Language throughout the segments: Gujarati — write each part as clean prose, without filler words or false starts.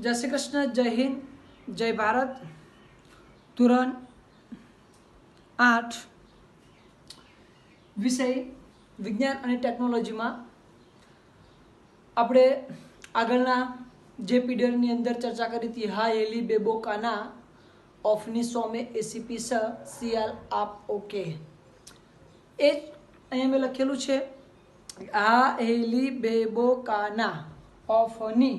जय श्री कृष्ण, जय हिंद, जय भारत। ધોરણ 8 વિષય વિજ્ઞાન અને ટેકનોલોજીમાં આપણે આગળના જે પીરિયડની અંદર ચર્ચા કરી હતી, હા એલી બેબો કાના ઓફની સોમે એસીપી સ સિયાલ આપ ઓકે, એ અહીંયા મેં લખેલું છે આ એલી બેબો કાના ઓફની,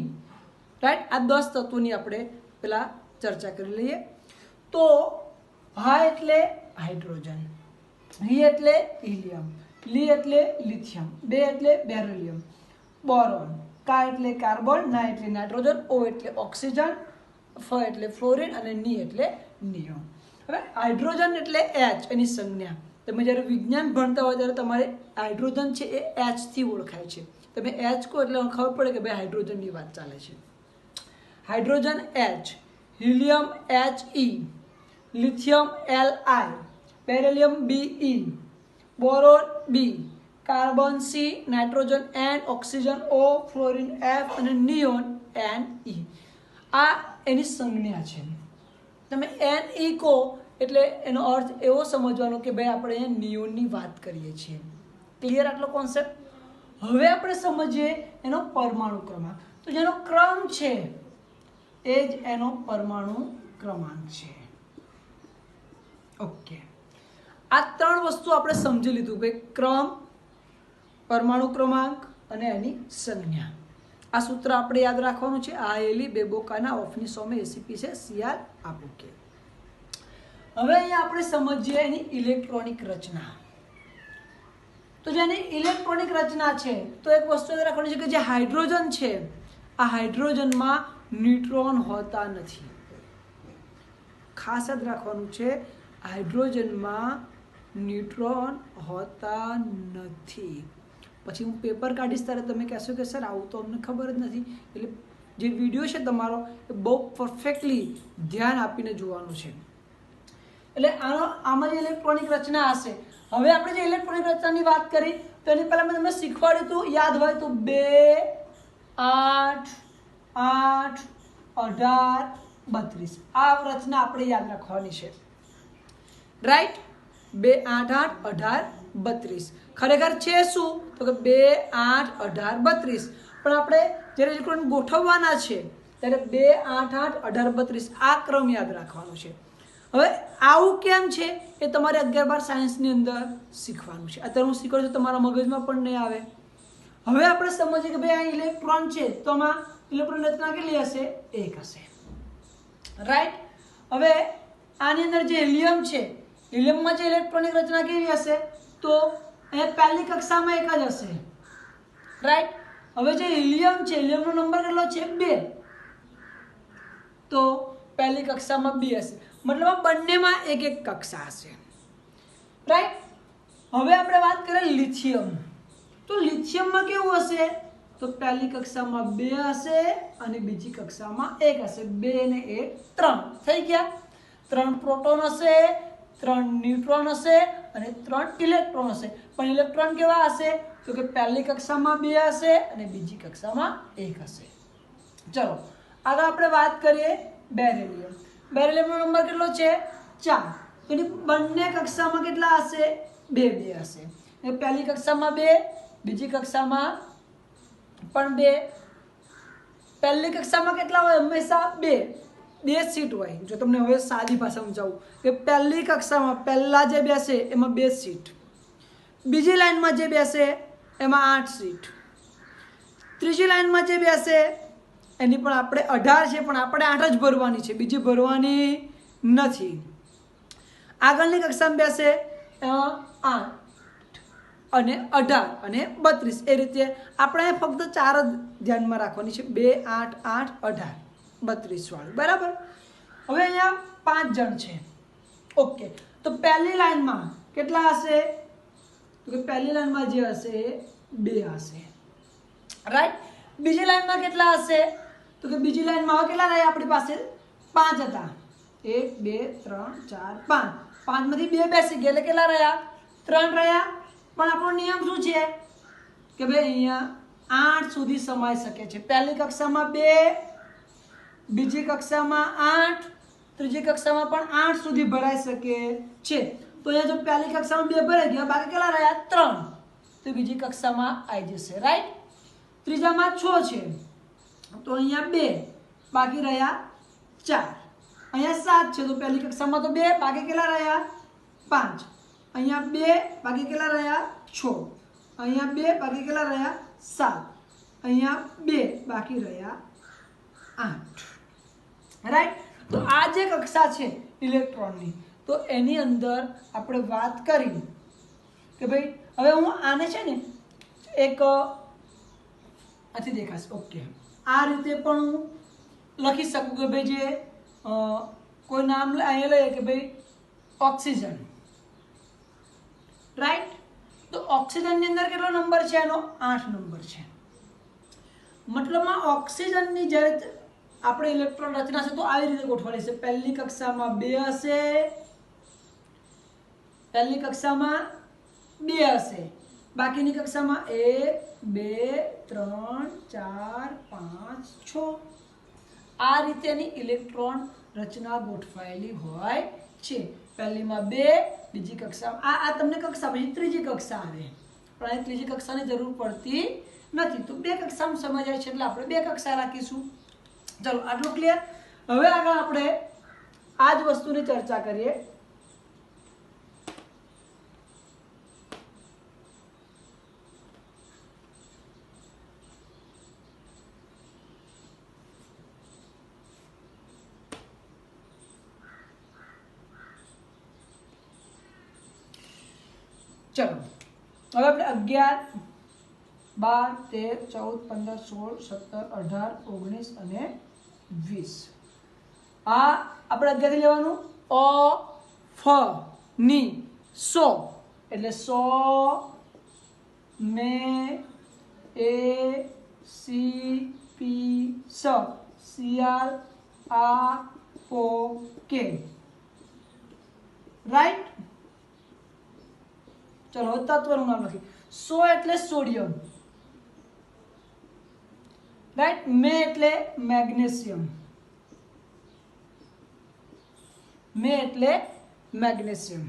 રાઈટ। આ 10 તત્વોની આપણે પેલા ચર્ચા કરી લઈએ। તો હા એટલે હાઇડ્રોજન, હી એટલે હિલિયમ, લી એટલે લિથિયમ, બે એટલે બેરિલિયમ, બોરોન, કા એટલે કાર્બન, ના એટલે નાઇટ્રોજન, ઓ એટલે ઓક્સિજન, ફ એટલે ફ્લોરિન અને ની એટલે નિયોન। હવે હાઇડ્રોજન એટલે એચ, એની સંજ્ઞા તમે જ્યારે વિજ્ઞાન ભણતા હોય ત્યારે તમારે હાઇડ્રોજન છે એ એચ થી ઓળખાય છે। તમે એચ કહો એટલે ખબર પડે કે ભાઈ હાઇડ્રોજનની વાત ચાલે છે। Hydrogen H, helium H E, lithium Li, beryllium Be, boron B, carbon C, nitrogen N, oxygen O, fluorine F અને નિયોન Ne। આ એની સંજ્ઞા છે। તમે Ne કહો એટલે એનો અર્થ એવો સમજવાનો કે ભાઈ આપણે અહીંયા નિયોનની વાત કરીએ છીએ। ક્લિયર આટલો કોન્સેપ્ટ? હવે આપણે સમજીએ એનો પરમાણુ ક્રમાંક। તો જેનો ક્રમ છે એ જ એનો પરમાણુ ક્રમાંક છે। ઓકે, આ ત્રણ વસ્તુ આપણે સમજી લીધું ભાઈ, ક્રમ, પરમાણુ ક્રમાંક અને એની સંજ્ઞા। આ સૂત્ર આપણે યાદ રાખવાનું છે, આ એલી બેબોકાના ઓફની સોમે એસીપી છે સિયાલ આપોકે। હવે અહીંયા આપણે સમજીએ એની ઇલેક્ટ્રોનિક રચના। તો જેની ઇલેક્ટ્રોનિક રચના છે તો એક વસ્તુ યાદ રાખવાની છે કે જે હાઇડ્રોજન છે આ હાઇડ્રોજનમાં ન્યુટ્રોન હોતા નથી। ખાસ યાદ રાખવાનું છે, હાઇડ્રોજનમાં ન્યુટ્રોન હોતા નથી। પછી હું પેપર કાઢીશ ત્યારે તમે કહેશો કે સર આવું તો અમને ખબર જ નથી। એટલે જે વિડીયો છે તમારો એ બહુ પરફેક્ટલી ધ્યાન આપીને જોવાનું છે। એટલે આમાં જે ઇલેક્ટ્રોનિક રચના હશે, હવે આપણે જે ઇલેક્ટ્રોનિક રચનાની વાત કરી તો એની પહેલાં મેં તમને શીખવાડ્યું હતું, યાદ હોય તો 2, 8, 8, 18, 32 આ રચના આપણે યાદ રાખવાની છે, રાઈટ। 2, 8, 8, 18, 32 ખરેખર છે શું તો કે 2, 8, 18, 32, પણ આપણે જ્યારે ઇલેક્ટ્રોન ગોઠવવાના છે ત્યારે 2, 8, 8, 18, 32 આ ક્રમ યાદ રાખવાનો છે। હવે આવું કેમ છે એ તમારે 11-12 સાયન્સની અંદર શીખવાનું છે। અત્યારે હું શીખવાડું છું, તમારા મગજમાં પણ નહીં આવે। હવે આપણે સમજીએ કે ભાઈ આ ઇલેક્ટ્રોન છે તો આમાં ઇલેક્ટ્રોન રચના કેટલી હશે? 1 હશે, રાઈટ। હવે આની અંદર જે હિલિયમ છે, હિલિયમમાં જે ઇલેક્ટ્રોનિક રચના કેવી હશે તો અહીંયા પહેલી કક્ષામાં 1 જ હશે, રાઈટ। હવે જે હિલિયમ છે, હિલિયમનો નંબર કેટલો છે? 2, તો પહેલી કક્ષામાં 2 હશે, મતલબ આ બંનેમાં 1-1 કક્ષા હશે, રાઈટ। હવે આપણે વાત કરીએ લિથિયમ, તો લિથિયમમાં કેવું હશે તો પહેલી કક્ષામાં 2 હશે અને બીજી કક્ષામાં 1 હશે। 2 ને 1 3 થઈ ગયા। 3 પ્રોટોન હશે, 3 ન્યુટ્રોન હશે અને 3 ઇલેક્ટ્રોન હશે। પણ ઇલેક્ટ્રોન કેવા હશે તો કે પહેલી કક્ષામાં 2 હશે અને બીજી કક્ષામાં 1 હશે। ચલો આગળ આપણે વાત કરીએ બેરિલિયમ। બેરિલિયમનો નંબર કેટલો છે? 4, તો એની બંને કક્ષામાં કેટલા હશે? 2 હશે। પહેલી કક્ષામાં 2, બીજી કક્ષામાં પણ 2। પહેલી કક્ષામાં કેટલા હોય? હંમેશા 2 સીટ હોય। જો તમને હવે સાદી ભાષામાં સમજાવું કે પહેલી કક્ષામાં પહેલા જે બેસે એમાં 2 સીટ, બીજી લાઈનમાં જે બેસે એમાં 8 સીટ, ત્રીજી લાઈનમાં જે બેસે એની પણ આપણે 18 છે પણ આપણે 8 જ ભરવાની છે, બીજી ભરવાની નથી। આગળની કક્ષામાં બેસે એમાં 8 અને 18 અને 32 એ રીતે આપણે ફક્ત 4 જ ધ્યાનમાં રાખવાની છે, 2, 8, 8, 18, 32 વાળું, બરાબર। હવે અહીંયા 5 જણ છે, ઓકે। તો પહેલી લાઈનમાં કેટલા હશે તો કે પહેલી લાઈનમાં જે હશે એ 2 હશે, રાઈટ। બીજી લાઈનમાં કેટલા હશે તો કે બીજી લાઈનમાં હવે કેટલા રહ્યા આપણી પાસે? 5 હતા, 1, 2, 3, 4, 5, 5 માંથી 2 બેસી ગયા એટલે કેટલા રહ્યા? 3 રહ્યા। પણ આપણો નિયમ શું છે કે ભાઈ અહીંયા 8 સુધી સમાઈ શકે છે। પહેલી કક્ષામાં 2, બીજી કક્ષામાં 8, ત્રીજી કક્ષામાં પણ 8 સુધી ભરાઈ શકે છે. તો અહીંયા જો પહેલી કક્ષામાં 2 ભરાઈ ગયા, બાકી કેટલા રહ્યા? 3. તો બીજી કક્ષામાં આવી જશે, રાઈટ. ત્રીજામાં 6 છે, તો અહીંયા 2, બાકી રહ્યા 4. અહીંયા 7 છે, તો પહેલી કક્ષામાં તો 2, બાકી કેટલા રહ્યા? 5. અહીંયા 2, બાકી કેટલા રહ્યા? 6. અહીંયા 2, બાકી કેટલા રહ્યા? 7. અહીંયા 2, બાકી રહ્યા 8. રાઈટ. તો આ જે કક્ષા છે ઇલેક્ટ્રોનની, તો એની અંદર આપણે વાત કરી કે ભાઈ હવે હું આને છે ને એક આથી દેખાશે, ઓકે, આ રીતે પણ હું લખી શકું કે ભાઈ જે કોઈ નામ અહીંયા લઈએ કે ભાઈ ઓક્સિજન, રાઈટ. તો ઓક્સિજનની અંદર કેટલો નંબર છે? એનો 8 નંબર છે. મતલબમાં ઓક્સિજનની જ્યારે આપણે ઇલેક્ટ્રોન રચના છે તો આવી રીતે ગોઠવાડી છે. પહેલી કક્ષામાં 2 હશે, પહેલી કક્ષામાં 2 હશે, બાકીની કક્ષામાં 1, 2, 3, 4, 5, 6. આ રીતેની ઇલેક્ટ્રોન રચના ગોઠવાયેલી હોય છે. પહેલીમાં 2, બીજી કક્ષામાં આ તમને કક્ષા, પછી ત્રીજી કક્ષા આવે, પણ અહીં ત્રીજી કક્ષાની જરૂર પડતી નથી. તો 2 કક્ષામાં સમજાય છે એટલે આપણે 2 કક્ષા રાખીશું. ચલો, આટલું ક્લિયર. હવે આગળ આપણે આ જ વસ્તુની ચર્ચા કરીએ. ચલો, હવે આપણે 11, 12, 13, 14, 15, 16, 17, 18 અને 20. આ આપણે 11 થી લેવાનું. અ, ફ, ની, સો એટલે 100, મે, એ, સી, પી, સ, સિયાલ, આ, પો, કે. રાઈટ. ચલો, તત્વનું નામ લખી. 100 એટલે સોડિયમ, રાઈટ. મે એટલે મેગ્નેશિયમ, મે એટલે મેગ્નેશિયમ.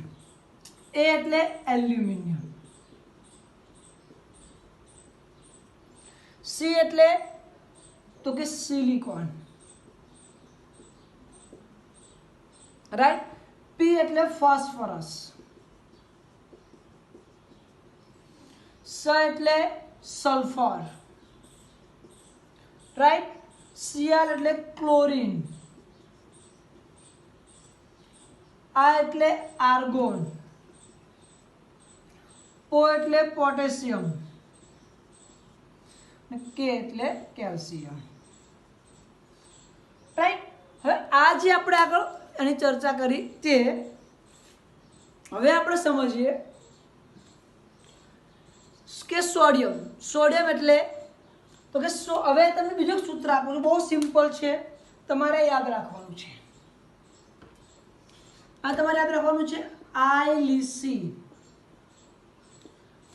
એ એટલે એલ્યુમિનિયમ. સી એટલે તો કે સિલિકોન, રાઈટ. પી એટલે ફોસ્ફરસ. સ એટલે સલ્ફર, રાઈટ. Cl એટલે ક્લોરીન. આ એટલે આર્ગોન. O એટલે પોટેશિયમ. K એટલે કેલ્શિયમ. રાઈટ. હવે આ જે આપણે આગળ એની ચર્ચા કરી તે હવે આપણે સમજીએ કે સોડિયમ. સોડિયમ એટલે તો કે હવે તમને બીજું સૂત્ર આપું છું, બહુ સિમ્પલ છે, તમારે યાદ રાખવાનું છે. આ તમારે યાદ રાખવાનું છે આઈલીસી.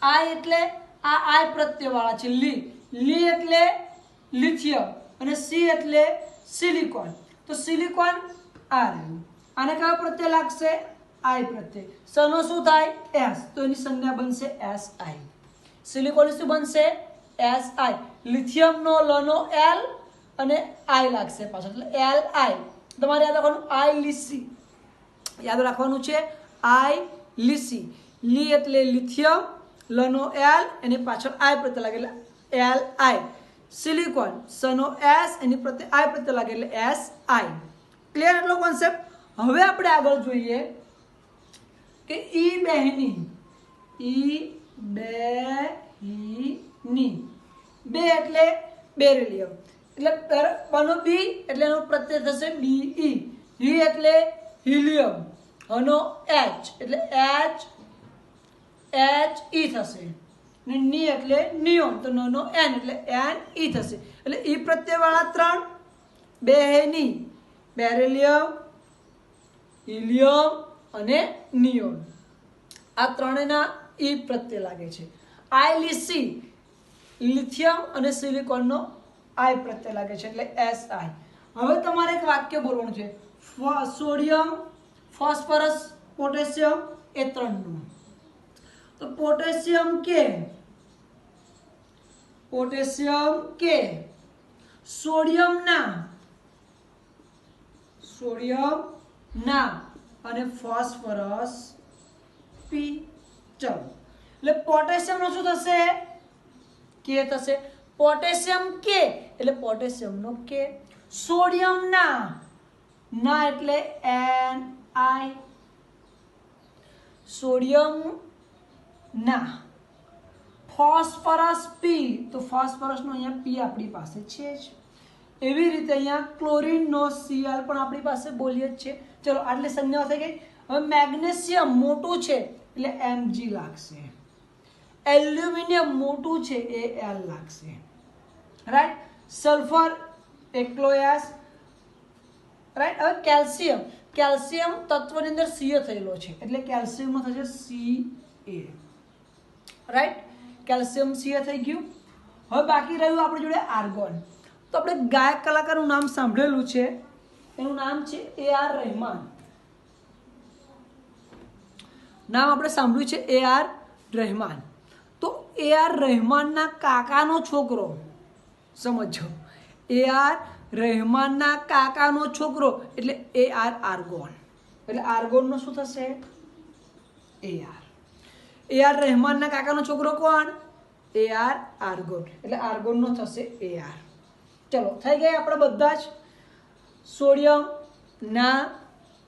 આઈ એટલે આ આઈ પ્રત્યયવાળા છે. લી એટલે લિથિયમ અને સી એટલે સિલિકોન. તો સિલિકોન આ રહ્યું, આને કયો પ્રત્યય લાગશે? આઈ પ્રત્યય. સનો શું થાય? એસ, તો એની સંજ્ઞા બનશે એસ આઈ. સિલિકોન શું બનશે? S I. લિથિયમ નો લ નો એલ અને આઈ લાગશે પાછળ, એટલે એલ આઈ. તમારે યાદ રાખવાનું આઈલીસી, યાદ રાખવાનું છે આઈલીસી. લી એટલે લિથિયમ, લ નો એલ એની પાછળ આઈ પ્રત્યય લાગે એટલે એલ આઈ. સિલિકોન સનો એસ એની પ્રત્યે આઈ પ્રત્યય લાગે એટલે એસ આઈ. ક્લિયર એટલો કોન્સેપ્ટ. હવે આપણે આગળ જોઈએ કે ઈ બેહની. ઈ બેહીની. બે એટલે બેરિલિયમ, એટલે બનો બી એટલે એનો પ્રત્યય થશે બીઈ. હી એટલે હિલિયમ, હનો એચ એટલે એચ ઈ થશે. ને ની એટલે નિયોન, તો નો એન એટલે એન ઈ થશે. એટલે ઈ પ્રત્યયવાળા 3 બેહેની, બેરિલિયમ, હિલિયમ અને નિયોન, આ ત્રણેયના ઈ પ્રત્યય લાગે છે. આઈલીસી લિથિયમ અને સિલિકોનનો આઈ પ્રત્યય લાગે છે એટલે એસ આઈ. હવે તમારે એક વાક્ય બોલવાનું છે, સોડિયમ, ફોસ્ફરસ, પોટેશિયમ એ ત્રણનું. તો પોટેશિયમ કે સોડિયમ ના અને ફોસ્ફરસ પી. ચલો એટલે પોટેશિયમ નો શું થશે? કે થશે. પોટેશિયમ કે એટલે પોટેશિયમ નો કે. સોડિયમ ના એટલે Na. સોડિયમ ના. ફોસ્ફરસ પી તો ફોસ્ફરસ નો અહીંયા પી આપણી પાસે છે જ. એવી રીતે અહીંયા ક્લોરીન નો Cl પણ આપણી પાસે બોલીએ જ છે. ચલો આટલી સંજ્ઞાઓ થઈ ગઈ. હવે મેગ્નેશિયમ મોટું છે એટલે Mg લાગશે. એલ્યુમિનિયમ મોટું છે એ L લાગશે. રાઈટ. સલ્ફર એકલો S. રાઈટ. હવે કેલ્શિયમ તત્વની અંદર Ca થયેલો છે એટલે કેલ્શિયમમાં થશે Ca. રાઈટ. કેલ્શિયમ Ca થઈ ગયું. હવે બાકી રહ્યું આપણી જોડે આર્ગોન. તો આપણે ગાયક કલાકારનું નામ સાંભળેલું છે, એનું નામ છે A.R. રહેમાન. નામ આપણે સાંભળ્યું છે A.R. રહેમાન. તો A.R. રહેમાનના કાકાનો છોકરો, સમજો, A.R. રહેમાનના કાકાનો છોકરો એટલે A.R. આર્ગોન. એટલે આર્ગોનનો શું થશે? A.R. A.R. રહેમાનના કાકાનો છોકરો કોણ? A.R. આર્ગોન. એટલે આર્ગોનનો થશે A.R. ચલો થઈ ગયા આપણે બધા જ. સોડિયમ ના,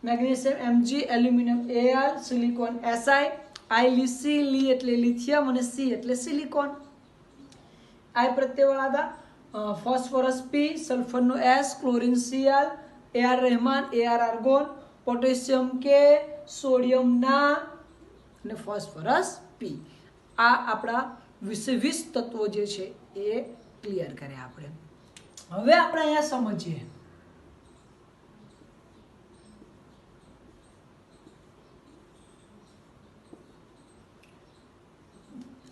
magnesium Mg, aluminium Al, silicon Si, Si લી એટલે લિથિયમ અને C એટલે સિલિકોન. I પ્રત્યયવાળા હતા. ફોસ્ફરસ P, સલ્ફરનો S, chlorine Cl, A.R. Rahman, A.R. Argon, potassium K, sodium ના અને ફોસ્ફરસ P. આ આપણા 20 તત્વો જે છે એ ક્લિયર કર્યા આપણે. હવે આપણે અહીંયા સમજીએ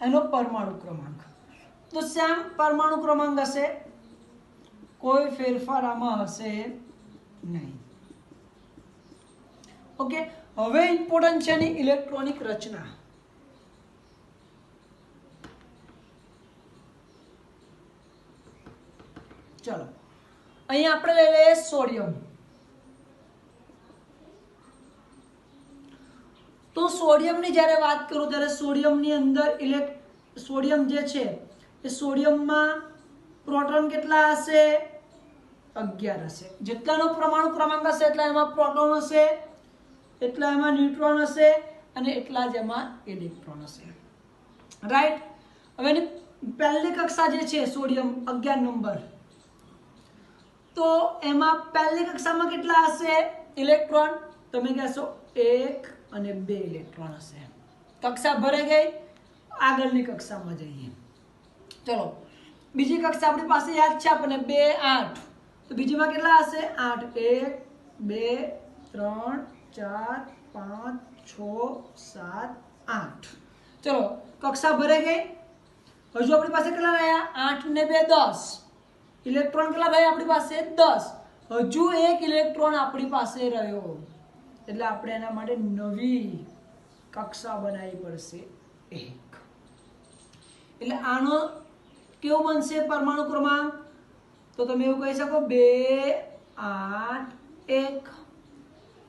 એનો પરમાણુ ક્રમાંક. તો સેમ પરમાણુ ક્રમાંક હશે, કોઈ ફેરફાર આમાં હશે નહીં. ઓકે. હવે ઇમ્પોર્ટન્ટ છે એની ઇલેક્ટ્રોનિક રચના. ચલો અહીંયા આપણે લઈ લઈએ સોડિયમ. તો સોડિયમની જ્યારે વાત કરું ત્યારે સોડિયમની અંદર સોડિયમ જે છે એ સોડિયમમાં પ્રોટોન કેટલા હશે? 11 હશે. જેટલાનો પરમાણુ ક્રમાંક હશે એટલા એમાં પ્રોટોન હશે, એટલા એમાં ન્યુટ્રોન હશે અને એટલા જ એમાં ઇલેક્ટ્રોન હશે. રાઈટ. હવે એની પહેલી કક્ષા જે છે સોડિયમ 11 નંબર, તો એમાં પહેલી કક્ષામાં કેટલા હશે ઇલેક્ટ્રોન? તમે કહેશો 1 અને 2 ઇલેક્ટ્રોન હશે. કક્ષા ભરાઈ ગઈ. આગળની કક્ષામાં જઈએ. ચલો બીજી કક્ષા આપણી પાસે યાદ છે આપણને 2, 8. તો બીજીમાં કેટલા હશે? 8. 1, 2, 3, 4, 5, 6, 7, 8. ચલો કક્ષા ભરાઈ ગઈ. હજુ આપણી પાસે કેટલા રહ્યા? 8 ને 2 10. ઇલેક્ટ્રોન કેટલા રહ્યા આપણી પાસે? 10. હજુ એક ઇલેક્ટ્રોન આપણી પાસે રહ્યો એટલે આપણે એના માટે નવી કક્ષા બનાવવી પડશે 1. એટલે આનો કેવો બનશે પરમાણુ ક્રમાંક? તો તમે એવું કહી શકો 2, 8, 1.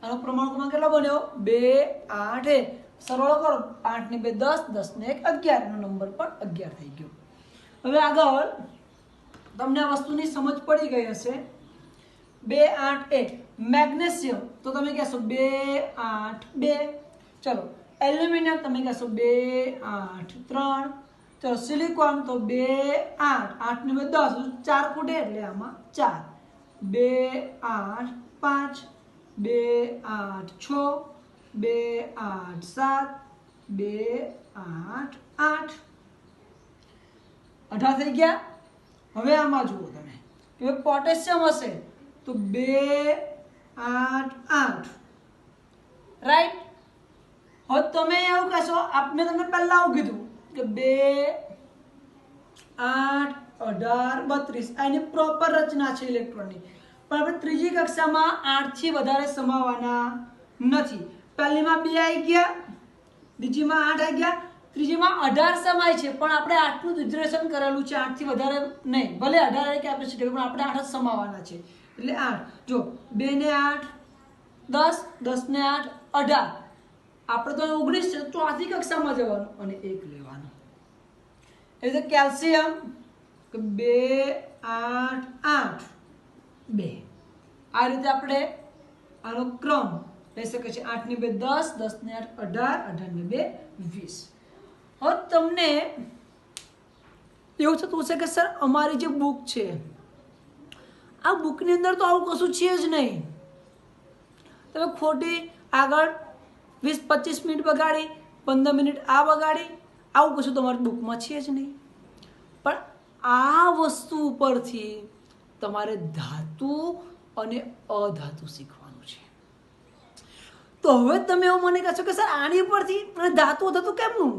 આનો પરમાણુ ક્રમાંક કેટલો બન્યો? 2, 8, 1. સરળ કરો. 8 ને 2 10, 10 ને 1 11. એનો નંબર પણ 11 થઈ ગયો. હવે આગળ તમને આ વસ્તુની સમજ પડી ગઈ હશે. 2, 8, 1. મેગ્નેશિયમ તો તમે કહેશો 2, 8, 2. ચલો એલ્યુમિનિયમ તમે કહેશો 2, 8, 3. ચલો સિલિકોન તો 2, 8. 8 ને 2 10. 4 ખૂટે એટલે આમાં 4. 2, 8, 5. 2, 8, 6. 2, 8, 7. 2, 8, 8. 18 થઈ ગયા. હવે આમાં જુઓ તમે કે પોટેશિયમ હશે તો 2, 8, 8. રાઈટ. હવે તમે એવું કહેશો, મેં તમને પહેલા આવું કીધું કે 2, 8, 18, 32 એની પ્રોપર રચના છે ઇલેક્ટ્રોનની. પણ આપણે ત્રીજી કક્ષામાં 8 થી વધારે સમાવવાના નથી. પહેલીમાં 2 આવી ગયા, બીજીમાં 8 આવી ગયા, ત્રીજીમાં 18 સમાય છે, પણ આપણે 8 નું રિઝર્વેશન કરેલું છે, 8 થી વધારે નહીં. ભલે 18 આવી કેપેસિટી પણ આપણે 8 જ સમાવવાના છે. એટલે 8 જો 2 ને 8 10, 10 ને 8 18, આપણે તો 19 છે, તો ચોથી કક્ષામાં જવાનું અને 1 લેવાનું. એ રીતે કેલ્શિયમ 2 8 8 2, આ રીતે આપણે આનો ક્રમ લઈ શકીએ છીએ. 8 ને 2 10, 10 ને 8 18, 18 ને 2 20. હવે તમને એવું થતું હશે કે સર અમારી જે બુક છે આ બુકની અંદર તો આવું કશું છે જ નહીં, તમે ખોટી આગળ 20-25 મિનિટ બગાડી, 15 મિનિટ આ બગાડી, આવું કશું તમારી બુકમાં છે જ નહીં. પણ આ વસ્તુ ઉપરથી તમારે ધાતુ અને અધાતુ શીખવાનું છે. તો હવે તમે એવું મને કહેશો કે સર આની ઉપરથી અને ધાતુ અધાતુ કેમનું?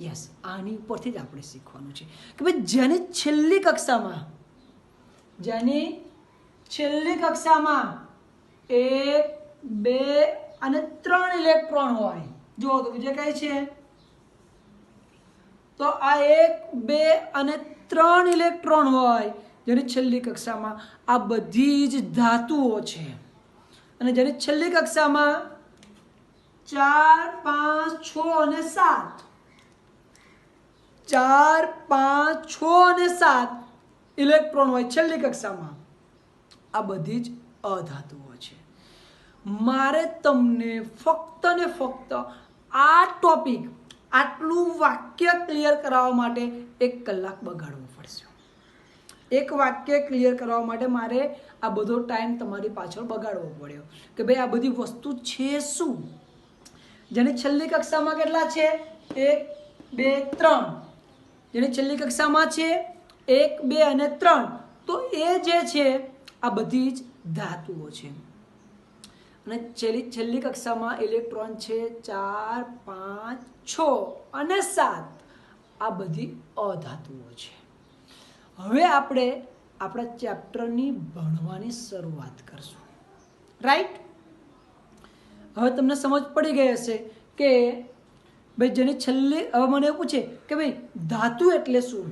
યસ, આની ઉપરથી જ આપણે શીખવાનું છે કે ભાઈ જેની છેલ્લી કક્ષામાં 1 2 અને 3 ઇલેક્ટ્રોન હોય. જો તો બીજે કઈ છે તો આ 1 2 અને 3 ઇલેક્ટ્રોન હોય જેની છેલ્લી કક્ષામાં આ બધી જ ધાતુઓ છે. અને જેની છેલ્લી કક્ષામાં 4 5 6 અને 7, 4 5 6 અને 7 ઇલેક્ટ્રોન હોય છેલ્લી કક્ષામાં, આ બધી જ અધાતુઓ છે. મારે તમને ફક્ત ને ફક્ત આ ટોપિક, આટલું વાક્ય ક્લિયર કરાવવા માટે 1 કલાક બગાડવો પડશે. 1 વાક્ય ક્લિયર કરવા માટે મારે આ બધો ટાઈમ તમારી પાછળ બગાડવો પડ્યો કે ભાઈ આ બધી વસ્તુ છે શું. જેની છેલ્લી કક્ષામાં કેટલા છે? 1 2 3. જેની છેલ્લી કક્ષામાં છે 1 2 અને 3, તો એ જે છે આ બધી જ ધાતુઓ છે. અને છેલ્લી કક્ષામાં ઇલેક્ટ્રોન છે 4 5 6 અને 7, આ બધી અધાતુઓ છે. હવે આપણે આપણા ચેપ્ટરની ભણવાની શરૂઆત કરશું. રાઈટ? હવે તમને સમજ પડી ગઈ હશે કે ભાઈ જેની છેલ્લી, હવે મને એવું પૂછે કે ભાઈ ધાતુ એટલે શું,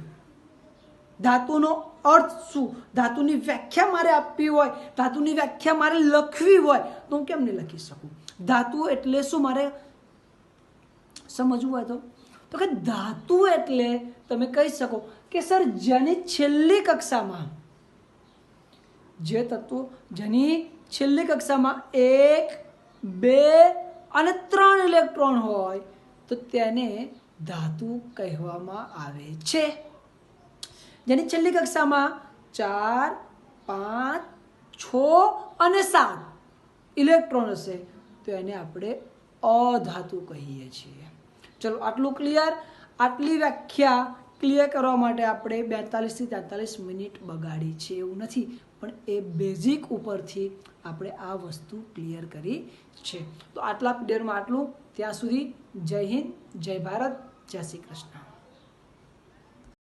ધાતુનો અર્થ શું, ધાતુની વ્યાખ્યા મારે આપવી હોય, ધાતુની વ્યાખ્યા મારે લખવી હોય તો હું કેમ નહીં લખી શકું? ધાતુ એટલે શું મારે સમજવું હોય તો કે ધાતુ એટલે તમે કહી શકો કે સર જેની છેલ્લી કક્ષામાં, જે તત્વો જેની છેલ્લી કક્ષામાં 1 2 અને 3 ઇલેક્ટ્રોન હોય તો તેને ધાતુ કહેવામાં આવે છે. જેની છેલ્લી કક્ષામાં 4 5 6 અને 7 ઇલેક્ટ્રોન હશે તો એને આપણે અધાતુ કહીએ છીએ. ચલો આટલું ક્લિયર. આટલી વ્યાખ્યા ક્લિયર કરવા માટે આપણે 42 થી 43 મિનિટ બગાડી છે એવું નથી, પણ એ બેઝિક ઉપરથી આપણે આ વસ્તુ ક્લિયર કરી છે. તો આટલા પીરિયડમાં આટલું. ત્યાં સુધી જય હિન્દ, જય ભારત, જય શ્રી કૃષ્ણ.